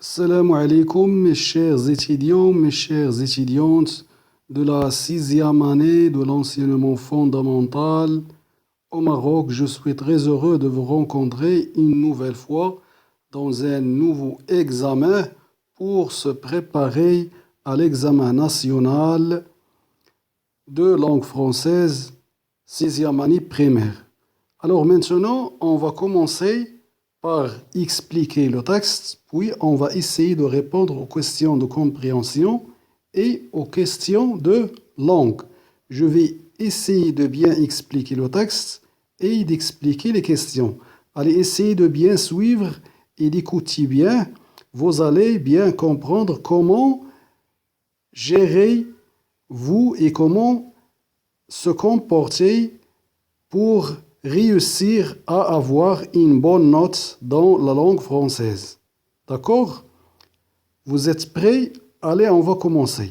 Salam alaikum mes chers étudiants, mes chères étudiantes de la sixième année de l'enseignement fondamental au Maroc. Je suis très heureux de vous rencontrer une nouvelle fois dans un nouveau examen pour se préparer à l'examen national de langue française, sixième année primaire. Alors maintenant, on va commencer par expliquer le texte, puis on va essayer de répondre aux questions de compréhension et aux questions de langue. Je vais essayer de bien expliquer le texte et d'expliquer les questions. Allez essayer de bien suivre et d'écouter bien. Vous allez bien comprendre comment gérer vous et comment se comporter pour réussir à avoir une bonne note dans la langue française. D'accord? Vous êtes prêts? Allez, on va commencer.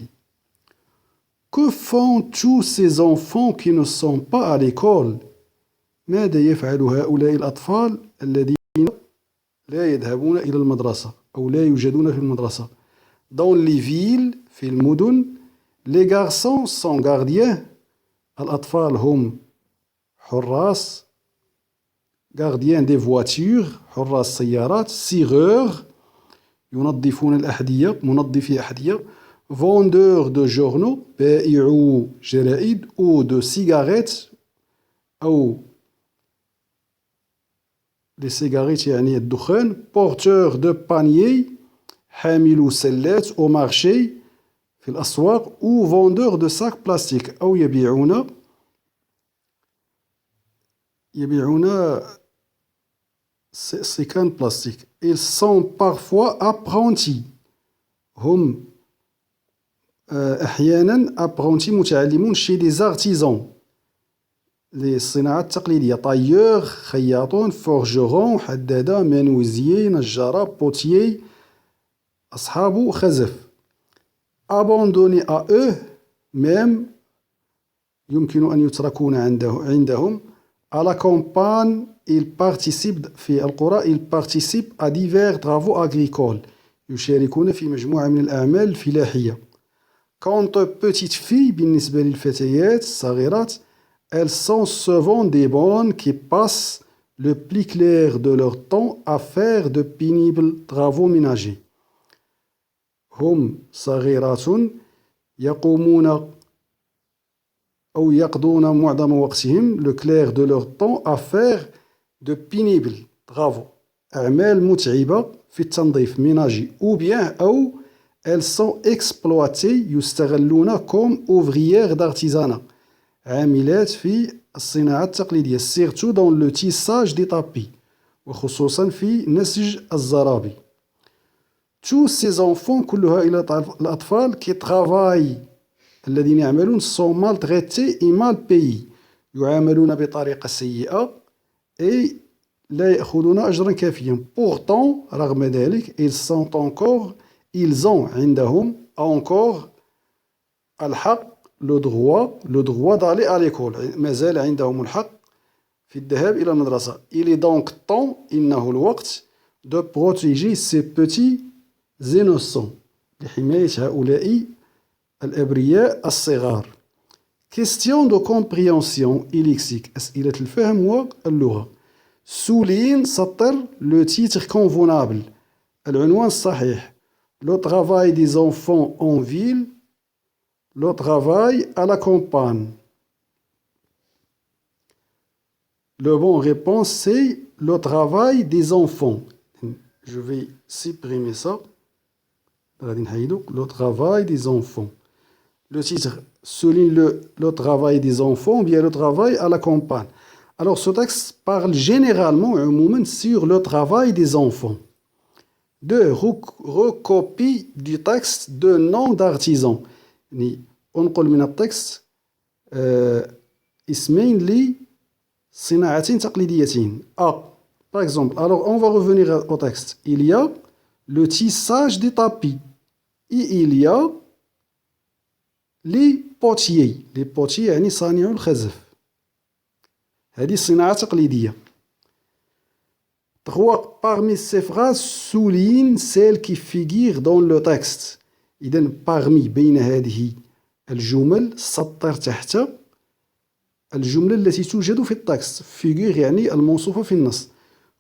Que font tous ces enfants qui ne sont pas à l'école? ماذا يفعل هؤلاء الأطفال الذين لا يذهبون إلى المدرسة أو لا يوجدون في المدرسة؟ Dans les villes, في المدن, les garçons sont gardiens. الأطفال هم حراس gardien des voitures حراس سيارات سيغور ينظفون الأحذية منظفي أحذية vendeur de journaux بائعو جرائد ou de cigarettes أو les cigarettes يعني الدخان porteur de panier حاملو سلات au marché في الأسواق ou vendeur de sacs plastiques أو يبيعون سكان بلاستيك. Ils sont parfois apprentis. هم أحيانا apprentis متعلمون chez des artisans. للصناعات التقليدية طيور خياطون forgeron حدادة منوزيي نجارة بوتيي أصحاب خزف. abandonnés à eux même يمكن أن يتركون عندهم. À la campagne, ils participent في القرى, ils participent à divers travaux agricoles. يشاركون في مجموعة من الأعمال الفلاحية. Quant aux petites filles, بالنسبة للفتيات الصغيرات, elles sont souvent des bonnes qui passent le plus clair de leur temps à faire de pénibles travaux ménagers. هم صغيرات يقومون أو يقضون معظم وقتهم le clair de leur temps à faire de pénibles travaux أعمال متعبة في التنظيف ménager ou bien أو elles sont exploitées يستغلون comme ouvrières d'artisanat عاملات في الصناعة التقليدية surtout dans le tissage des tapis وخصوصا في نسج الزرابي. Tous ces enfants كل هؤلاء الأطفال qui travaillent الذين يعملون sont maltraités et mal payés يعاملون بطريقة سيئة et لا يأخذون أجرا كافيا. Pourtant رغم ذلك ils ont عندهم encore الحق le droit d'aller à l'école. ما زال عندهم الحق في الذهاب إلى المدرسة. Il est donc temps إنه الوقت de protéger ces petits innocents لحماية هؤلاء الأبرياء الصغار. Question de compréhension et lexique. أسئلة الفهم واللغة. Souligne سطر le titre convenable. العنوان الصحيح. Le travail des enfants en ville. Le travail à la campagne. Le bon réponse c'est le travail des enfants. Je vais supprimer ça. Le travail des enfants. Le titre souligne le travail des enfants ou bien le travail à la campagne. Alors ce texte parle généralement sur le travail des enfants. Deux, recopie du texte de noms d'artisans. أنقل من التكست اسمين لصناعتين تقليديتين. Par exemple, alors on va revenir au texte. Il y a le tissage des tapis et il y a les potiers. Les potiers يعني صانعو الخزف. هذه الصناعة تقليدية. Trois parmi ces phrases soulignent celles qui figurent dans le texte. إذن parmi بين هذه الجمل سطر تحت الجملة التي توجد في التكست. figure يعني الموصوفة في النص.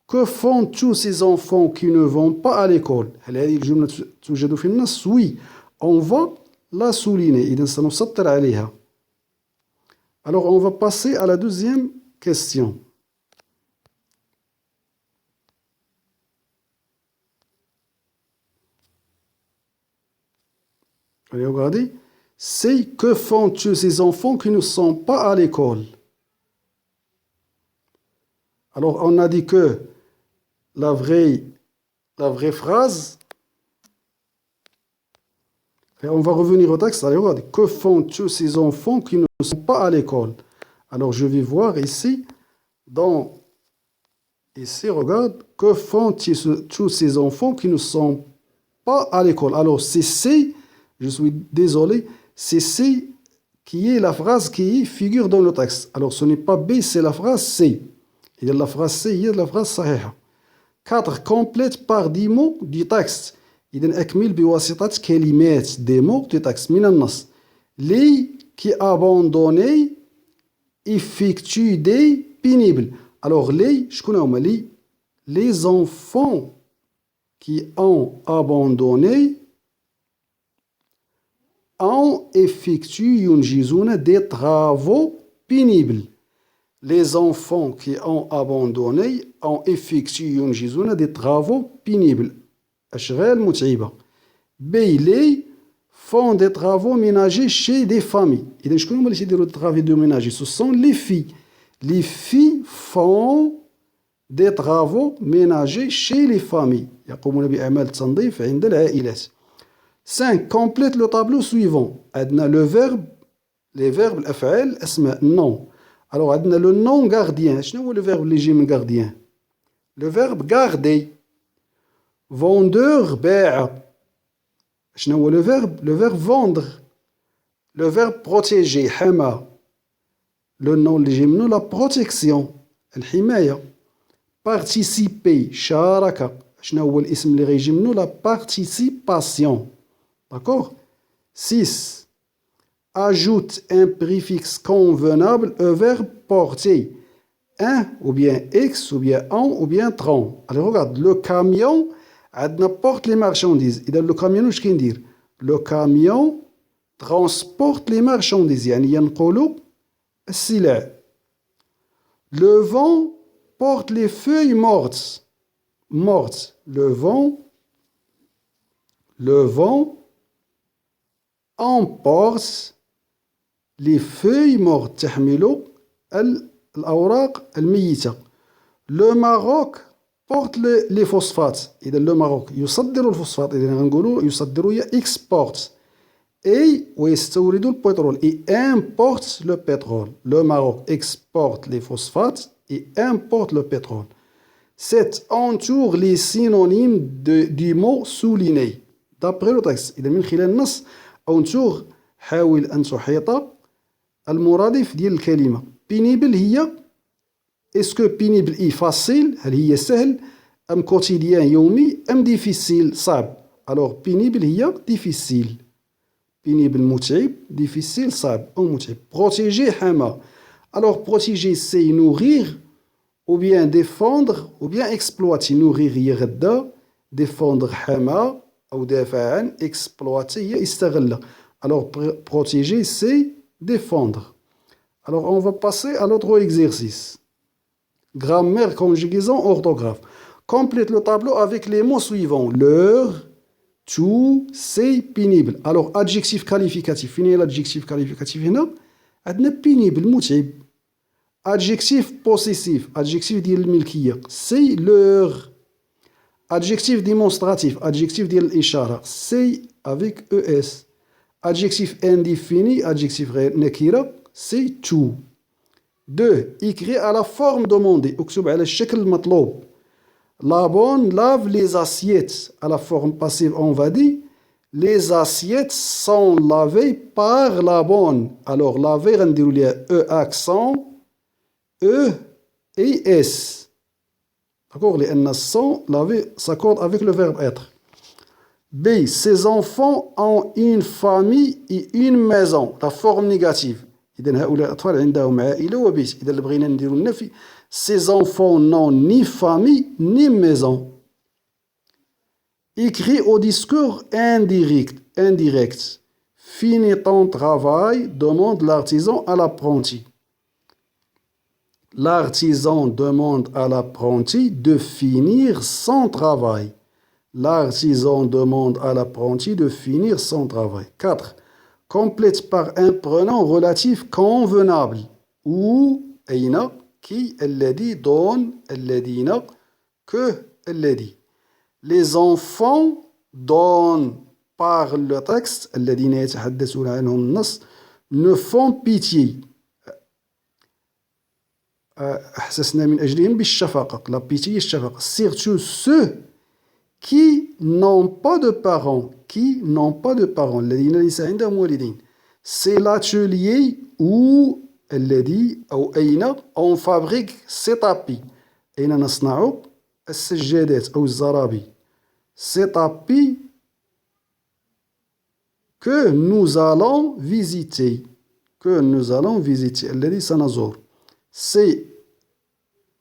Que font tous ces enfants qui ne vont pas à l'école؟ هل هذه الجملة توجد في النص؟ Oui. On va la souligner. إذن سنسطر عليها. Alors on va passer à la deuxième question. Allez, regardez. C'est que font tous ces enfants qui ne sont pas à l'école? Alors, on a dit que la vraie phrase, et on va revenir au texte. Allez, regardez. Que font tous ces enfants qui ne sont pas à l'école? Alors, je vais voir ici, ici, regarde, que font tous ces enfants qui ne sont pas à l'école? Alors, c'est C. Je suis désolé, c'est C qui est la phrase qui figure dans le texte. Alors ce n'est pas B, c'est la phrase C. Il y a la phrase C, il y a la phrase صحيحة. 4. Complète par des mots du texte. إذن أكمل بواسطة كلمات des mots du texte من النص. Les qui abandonné effectuent des pénibles. Alors les, شكون هما les enfants qui ont abandonné ont effectué des travaux pénibles. Les enfants qui ont abandonné ont effectué des travaux pénibles. أشغال متعبة. B. Les font des travaux ménagers chez des familles. إذا شكون هما اللي تيديروا des travaux de ménager? Ce sont les filles. Les filles font des travaux ménagers chez les familles. يقومون بأعمال التنظيف عند العائلات. 5. Complète le tableau suivant. عندنا le verbe, les verbes, الأفعال, الأسماء, non. Alors عندنا le nom gardien. شنو هو le verbe اللي يجي من gardien? Le verbe garder. Vendeur, باع. شنو هو le verbe? Le verbe vendre. Le verbe protéger, حمى. Le nom اللي يجي منه la protection, الحماية. Participer, شارك. شنو هو الاسم اللي غيجي منه la participation. D'accord? 6. Ajoute un préfixe convenable au verbe porter. Un, ou bien X, ou bien en, ou bien tron. Alors regarde, le camion porte les marchandises. Et le camion, je vais dire, le camion transporte les marchandises. يعني ينقل السلع. Le vent porte les feuilles mortes. Mortes. Le vent emporte les feuilles mortes. تحمل الأوراق الميتة. Le Maroc porte les phosphates. إذا le Maroc يصدر الفوسفات. إذا غنقولوا يصدر هي export. Et ويستورد البترول. Et importe le pétrole. Le Maroc exporte les phosphates et importe le pétrole. 7. Entoure les synonymes du mot souligné. D'après le texte. إذا من خلال النص entoure حاول أن تحيط المرادف ديال الكلمة. pénible هي est-ce que pénible est facile؟ هل هي سهل أم quotidien يومي أم difficile صعب؟ alors pénible هي difficile. pénible متعب, difficile صعب أو متعب. protéger حمى. alors protéger c'est nourrir ou bien défendre ou bien exploiter. nourrir هي غدا, défendre حمى أو دافع عن, exploiter هي استغل. alors protéger c'est défendre. Alors on va passer à l'autre exercice. Grammaire, conjugaison, orthographe. Complète le tableau avec les mots suivants. L'heure, tout, c'est pénible. Alors adjectif qualificatif. Fini l'adjectif qualificatif هنا. عندنا pénible متعب. Adjectif possessif. Adjectif ديال الملكية. C'est l'heure. Adjectif démonstratif. Adjectif ديال الإشارة. C'est avec ES. Adjectif indéfini. Adjectif نكرة. C'est tout. 2. Écrit à la forme demandée. اكتب على الشكل المطلوب. La bonne lave les assiettes. À la forme passive, on va dire les assiettes sont lavées par la bonne. Alors, laver, on dit E accent, E et S. D'accord? لأن sont s'accorde avec le verbe être. B. Ses enfants ont une famille et une maison. La forme négative. إذا هؤلاء الأطفال عندهم عائلة وبيت. إذا بغينا نديرو النفي Ses enfants n'ont ni famille ni maison. Écrit au discours indirect. Finis ton travail, demande l'artisan à l'apprenti. L'artisan demande à l'apprenti de finir son travail. L'artisan demande à l'apprenti de finir son travail. 4. Complète par un prénom relatif convenable. Ou, أين, qui, الذي, dont, الذين, que, الذي. Les enfants dont parle le texte, الذين يتحدثون عنهم النص, ne font pitié. أحسسنا من أجلهم بالشفقة. La pitié, الشفقة. Surtout ceux qui n'ont pas de parents. الذين ليس عندهم والدين. C'est l'atelier où الذي أو أين on fabrique ces tapis. أين نصنع السجادات أو الزرابي. Ces tapis que nous allons visiter. الذي سنزور. C'est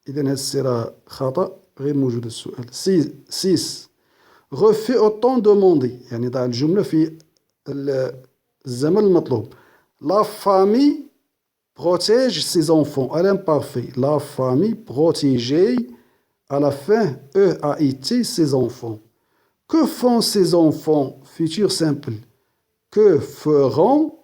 إذن هذا الصيغة خطأ غير موجود السؤال. 6. refais autant demandé. يعني ضع الجملة في الزمن المطلوب. La famille protège ses enfants à l'imparfait. La famille protégée à la fin EAIT ses enfants. Que font ces enfants? Futur simple. Que feront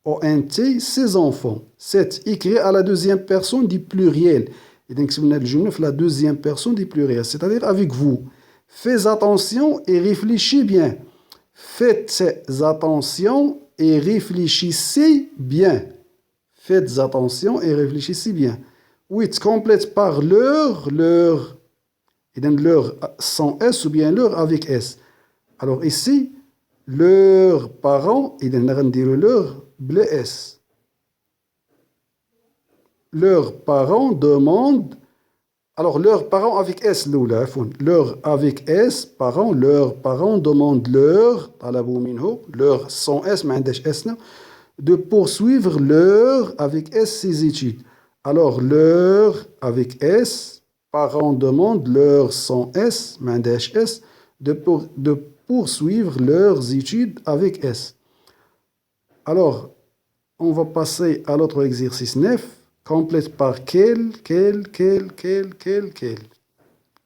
ONT ses enfants? 7. Écrit à la deuxième personne du pluriel. إذا كتبنا الجملة في la deuxième personne du pluriel, c'est-à-dire avec vous. Fais attention et réfléchis bien. Faites attention et réfléchissez bien. Faites attention et réfléchissez bien. 8. Complète par leur. إذا leur sans S ou bien leur avec S. Alors ici, leurs parents, إذا غنديرو leur بلا S. Leurs parents demandent. Alors, leurs parents avec S, leur avec S, parents, leurs parents demandent leur sans S, de poursuivre leur avec S ses études. Alors, leur avec S, parents demandent leur sans S, S, de poursuivre leurs études avec S. Alors, on va passer à l'autre exercice 9. Complète par quel.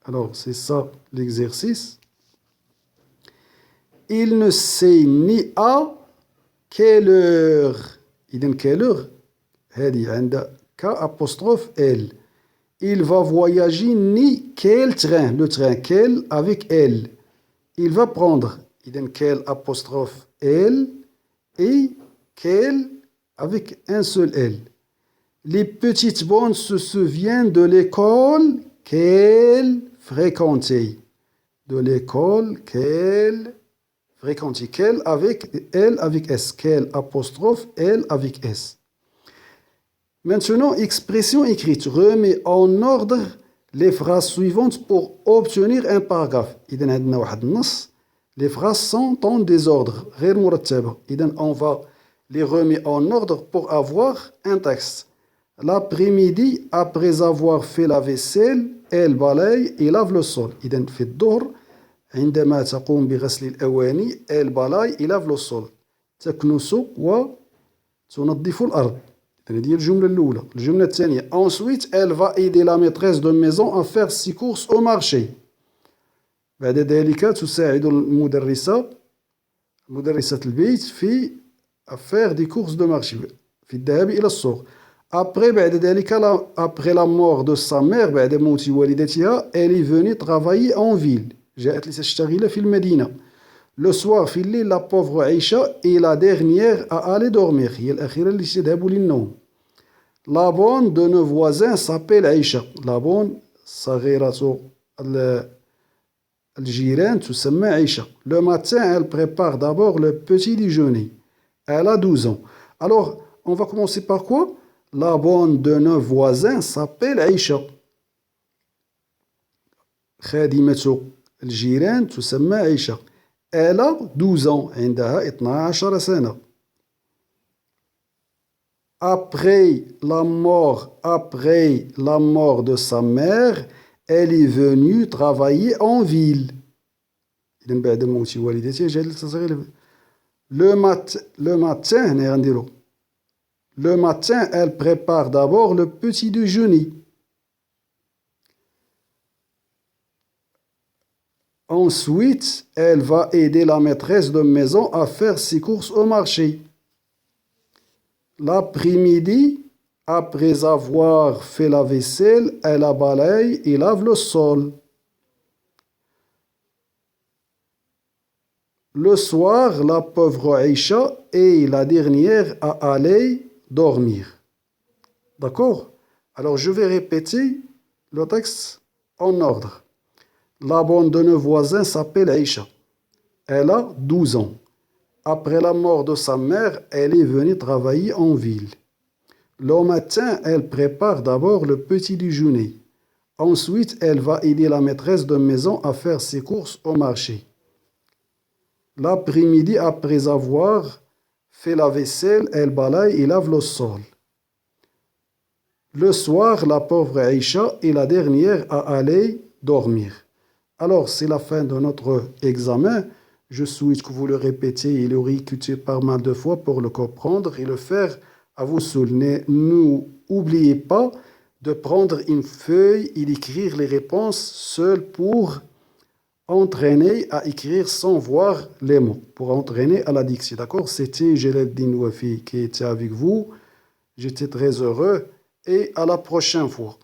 Alors, c'est ça l'exercice. Il ne sait ni à quelle heure. Quelle heure? هذه عند K apostrophe L. Il va voyager ni quel train. Le train quel avec L. Il va prendre. Quel apostrophe L et quel avec un seul L. Les petites bonnes se souviennent de l'école qu'elles fréquentaient. De l'école qu'elles fréquentaient. Quelle avec L avec S. Quelle apostrophe L avec S. Maintenant, expression écrite. Remets en ordre les phrases suivantes pour obtenir un paragraphe. إذن عندنا واحد النص. Les phrases sont en désordre. غير مرتبة. إذن on va les remettre en ordre pour avoir un texte. L'après-midi, après avoir fait la vaisselle, elle balaye et lave le sol. إذن في الظهر عندما تقوم بغسل الأواني elle balaye et lave le sol. تكنس وتنظف الأرض. هذه هي الجملة الأولى. الجملة الثانية. Ensuite, elle va aider la maîtresse de maison à faire ses courses au marché. بعد ذلك تساعد مدرسة البيت في faire des courses de marché. في الذهاب إلى السوق. Après, بعد ذلك, après la mort de sa mère, بعد موت والدتها, elle est venue travailler en ville. جاءت لتشتغل في المدينة. Le soir, في الليل, la pauvre Aïcha est la dernière à aller dormir. هي الأخيرة اللي تذهب للنوم. La bonne de nos voisins s'appelle Aïcha. La bonne صغيرة الجيران تسمى عائشة. Le matin, elle prépare d'abord le petit déjeuner. Elle a 12 ans. Alors, on va commencer par quoi? La bonne de nos voisins s'appelle Aïcha. خادمة الجيران تسمى عائشة. Elle a 12 ans. عندها 12 سنة. Après la mort de sa mère, elle est venue travailler en ville. إذن بعد موت والدتها جات لتصغير. Le matin, elle prépare d'abord le petit déjeuner. Ensuite, elle va aider la maîtresse de maison à faire ses courses au marché. L'après-midi, après avoir fait la vaisselle, elle balaye et lave le sol. Le soir, la pauvre Aïcha est la dernière à aller dormir. D'accord? Alors, je vais répéter le texte en ordre. La bonne de nos voisins s'appelle Aïcha. Elle a 12 ans. Après la mort de sa mère, elle est venue travailler en ville. Le matin, elle prépare d'abord le petit déjeuner. Ensuite, elle va aider la maîtresse de maison à faire ses courses au marché. L'après-midi, après avoir fait la vaisselle, elle balaye et lave le sol. Le soir, la pauvre Aïcha est la dernière à aller dormir. Alors, c'est la fin de notre examen. Je souhaite que vous le répétez et le réécoutez pas mal de fois pour le comprendre et le faire à vous seul. N'oubliez pas de prendre une feuille et d'écrire les réponses seul pour entraîner à écrire sans voir les mots, pour entraîner à la diction. D'accord? C'était Jelaluddin Wafi qui était avec vous. J'étais très heureux et à la prochaine fois.